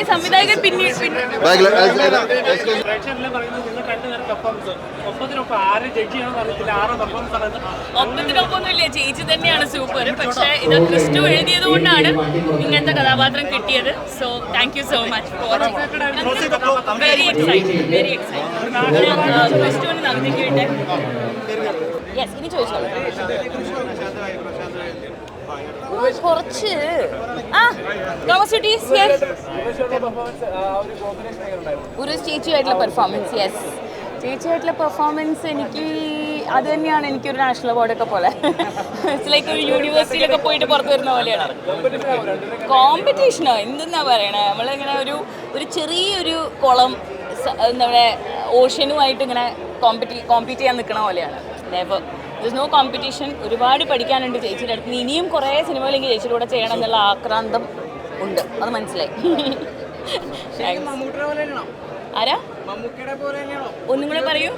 സംവിധായകൻ പിന്നീട് ഒപ്പത്തിനൊപ്പമൊന്നുമില്ല, ചേച്ചി തന്നെയാണ് സൂപ്പർ. പക്ഷേ ഇത് ക്രിസ്റ്റു എഴുതിയത് കൊണ്ടാണ് ഇങ്ങനത്തെ കഥാപാത്രം കിട്ടിയത്. So thank you so much for very excited, very excited. ക്രിസ്റ്റുവിന് നന്ദിക്ക് വേണ്ടി യെസ് ഇനി ചോദിച്ചോളൂ. കുറച്ച് ഉരുസ് ചേച്ചിയായിട്ടുള്ള പെർഫോമൻസ്, യെസ് ചേച്ചിയായിട്ടുള്ള പെർഫോമൻസ് എനിക്ക് അത് തന്നെയാണ് എനിക്കൊരു നാഷണൽ അവാർഡൊക്കെ പോലെ. ഇറ്റ്സ് ലൈക്ക് ഒരു യൂണിവേഴ്സിറ്റിയിലൊക്കെ പോയിട്ട് പുറത്ത് വരുന്ന പോലെയാണ്. കോമ്പറ്റീഷനോ എന്തെന്നാ പറയണേ, നമ്മളിങ്ങനെ ഒരു ചെറിയൊരു കുളം എന്താ പറയുക ഓഷ്യനുമായിട്ട് ഇങ്ങനെ കോമ്പീറ്റ് ചെയ്യാൻ നിൽക്കണ പോലെയാണ്. Never, this no competition. ഒരുപാട് പഠിക്കാനുണ്ട് ചേച്ചിയുടെ അടുത്ത്. ഇനിയും കുറേ സിനിമകളെങ്കിൽ ചേച്ചിയുടെ കൂടെ ചെയ്യണം എന്നുള്ള ആക്രാന്തം ഉണ്ട്, അത് മനസ്സിലായി. ആരാ ഒന്നും കൂടെ പറയൂ.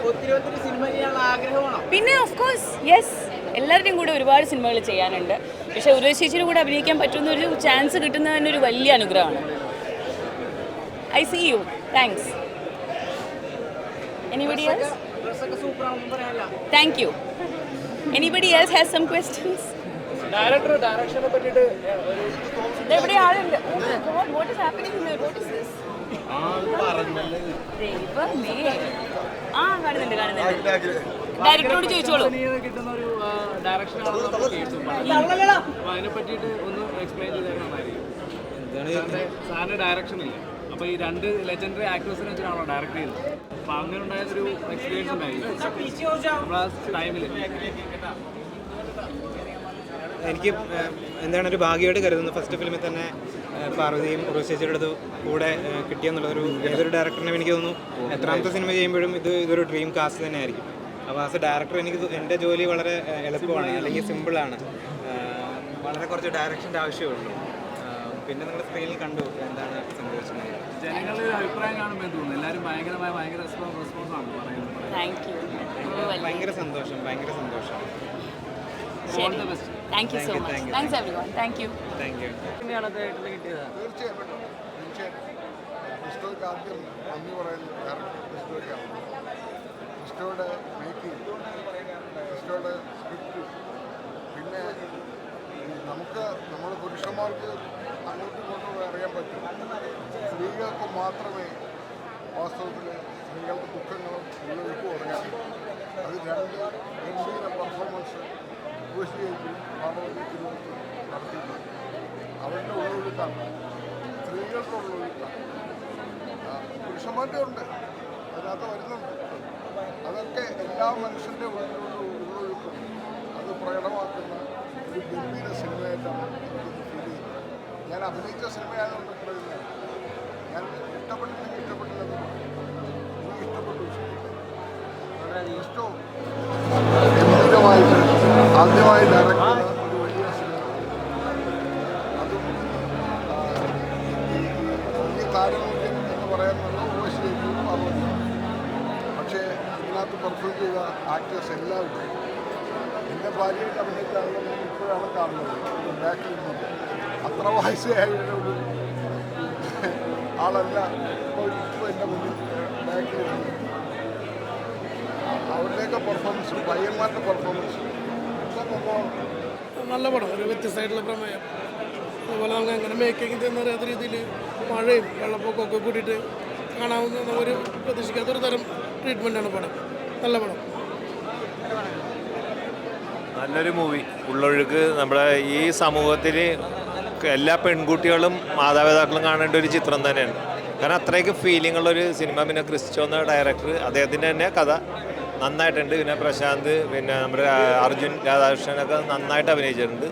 പിന്നെ ഓഫ് കോഴ്സ് യെസ്, എല്ലാവരുടെയും കൂടെ ഒരുപാട് സിനിമകൾ ചെയ്യാനുണ്ട്. പക്ഷേ ഉർവശി ചേച്ചിയുടെ കൂടെ അഭിനയിക്കാൻ പറ്റുന്ന ഒരു ചാൻസ് കിട്ടുന്നത് തന്നെ ഒരു വലിയ അനുഗ്രഹമാണ്. I see you, thanks. Anybody else? Thank you. Anybody else has some questions? Direction പറ്റിയിട്ട് എവിടെ ആളുണ്ട്? What is happening here? What is this? കാണുന്നുണ്ട്. ഡയറക്ടറോട് ചോദിച്ചോളൂ. കിട്ടുന്ന ഒരു ഡയറക്ഷൻ അതിനെ പറ്റിയിട്ട് ഒന്ന് എക്സ്പ്ലെയിൻ ചെയ്താൽ സാറിന്റെ ഡയറക്ഷൻ ഇല്ല. അപ്പോൾ ഈ രണ്ട് ലെജൻഡറി ആക്ടേഴ്സിനെ വെച്ചിട്ടാണോ ഡയറക്ട് ചെയ്തത്? അപ്പോൾ അങ്ങനെ ഉണ്ടായതൊരു എക്സ്പീരിയൻസ് ഉണ്ടായി ടൈമിൽ. എനിക്ക് എന്താണ് ഒരു ഭാഗ്യമായിട്ട് കരുതുന്നു. ഫസ്റ്റ് ഫിലിമിൽ തന്നെ പാർവതിയും ഉർവശിയുടെ അടുത്ത് കൂടെ കിട്ടിയെന്നുള്ളൊരു ഏതൊരു ഡയറക്ടറിനും എനിക്ക് തോന്നുന്നു എത്രാമത്തെ സിനിമ ചെയ്യുമ്പോഴും ഇതൊരു ഡ്രീം കാസ്റ്റ് തന്നെയായിരിക്കും. അപ്പോൾ ആസ് എ ഡയറക്ടർ എനിക്ക് എൻ്റെ ജോലി വളരെ എളുപ്പമാണ്, അല്ലെങ്കിൽ സിമ്പിളാണ്. വളരെ കുറച്ച് ഡയറക്ഷൻ്റെ ആവശ്യമുള്ളൂ. പിന്നെ നിങ്ങൾ സ്ക്രീനിൽ കണ്ടു എന്താണ് സംഭവിച്ചത്. ജനങ്ങളുടെ ഒരു അഭിപ്രായം കാണുമ്പോൾ തോന്നുന്നു എല്ലാവരും ഭയങ്കര റെസ്പോൺസാണ് പറയുന്നത്. ഭയങ്കര സന്തോഷം, ഭയങ്കര സന്തോഷം. Thank you so much. Thanks everyone. Thank you. എങ്ങനെയാണ് അദ്ദേഹത്തിന് കിട്ടിയത്? തീർച്ചയായിട്ടും ക്രിസ്റ്റോയ്ക്ക് ആദ്യം നന്ദി പറയുന്നത് ക്രിസ്റ്റോയ്ക്കാണ്. ക്രിസ്റ്റോയുടെ മേക്കിംഗ്, ക്രിസ്റ്റോയുടെ സ്ക്രിപ്റ്റ്, പിന്നെ നമുക്ക് നമ്മൾ പുരുഷന്മാർക്ക് അങ്ങോട്ടും ഇങ്ങോട്ടും അറിയാൻ പറ്റും. സ്ത്രീകൾക്ക് മാത്രമേ വാസ്തവത്തിൽ സ്ത്രീകളുടെ ദുഃഖങ്ങളും ഉള്ളവർക്ക് പറയാൻ. അത് രണ്ട് ഗംഭീര പെർഫോമൻസ് ഘോഷിക്കുകയും പാർവതിക്ക് നടത്തിയിട്ടുണ്ട്. അവരുടെ ഉള്ളൊഴുക്കാണ്, സ്ത്രീകളുടെ ഉള്ളൊഴുക്കാണ്. പുരുഷന്മാരുടെ ഉണ്ട്, അതിനകത്ത് വരുന്നുണ്ട്. അതൊക്കെ എല്ലാ മനുഷ്യൻ്റെ ഉള്ളൊഴുക്കും അത് പ്രകടമാക്കുന്ന ഒരു ഗംഭീര സിനിമയായിട്ടാണ് എനിക്ക് ഫീൽ ചെയ്യുന്നത്. ഞാൻ അഭിനയിച്ച സിനിമയായതുകൊണ്ട് പറയുന്നത് ഞാൻ ഇഷ്ടപ്പെട്ടില്ലെന്ന് എനിക്ക് ഇഷ്ടപ്പെട്ടു. ഇഷ്ടവും ഗംഭീരമായിട്ട് ആദ്യമായി ഡയറക്റ്റ് ചെയ്യുന്ന ഒരു വലിയ സിനിമ. അതും ഈ താരമൂല്യം എന്ന് പറയാനുള്ള ഉർവശിയും പാർവതിയും. പക്ഷേ ഇതിനകത്ത് പെർഫോം ചെയ്ത ആക്ടേഴ്സ് എല്ലാവരും എൻ്റെ ഭാര്യയായിട്ട് അഭിനയിച്ചാണല്ലോ ഞാൻ ഇപ്പോഴാണ് കാണുന്നത്. ബാക്കിൽ നിന്നത് അത്ര വയസ്സായ ഒരു ആളല്ല ഇപ്പോൾ എൻ്റെ മുന്നിൽ ബാക്കിൽ നിന്നത്. അവരുടെയൊക്കെ പെർഫോമൻസ്, പയ്യന്മാരുടെ പെർഫോമൻസ് നല്ല പടം, ഒരു വ്യത്യസ്തമായിട്ടുള്ള പ്രമേയം. അതുപോലെ നമുക്ക് എങ്ങനെ മേക്കിംഗ് എന്ന് അറിയാത്ത രീതിയിൽ മഴയും വെള്ളപ്പൊക്കമൊക്കെ കൂടിയിട്ട് കാണാവുന്ന ഒരു പ്രതീക്ഷിക്കാത്തൊരു തരം ട്രീറ്റ്മെൻറ്റാണ് പടം. നല്ല പടം, നല്ലൊരു മൂവി. ഉള്ളൊഴുക്ക് നമ്മുടെ ഈ സമൂഹത്തിൽ എല്ലാ പെൺകുട്ടികളും മാതാപിതാക്കളും കാണേണ്ട ഒരു ചിത്രം തന്നെയാണ്. കാരണം അത്രയ്ക്ക് ഫീലിംഗ് ഉള്ളൊരു സിനിമ. പിന്നെ ക്രിസ്റ്റോ എന്ന ഡയറക്ടർ, അദ്ദേഹത്തിൻ്റെ തന്നെ കഥ നന്നായിട്ടുണ്ട്. പിന്നെ പ്രശാന്ത്, പിന്നെ നമ്മുടെ അർജുൻ രാധാകൃഷ്ണനൊക്കെ നന്നായിട്ട് അഭിനയിച്ചിട്ടുണ്ട്.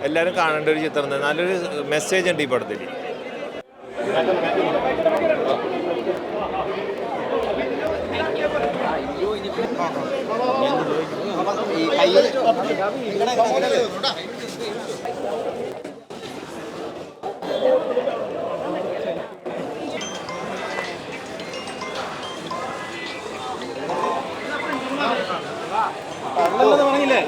എല്ലാവരും കാണേണ്ട ഒരു ചിത്രം തന്നെ. നല്ലൊരു മെസ്സേജ് ഉണ്ട് ഈ പടത്തിൽ. ഈ പറഞ്ഞില്ലേ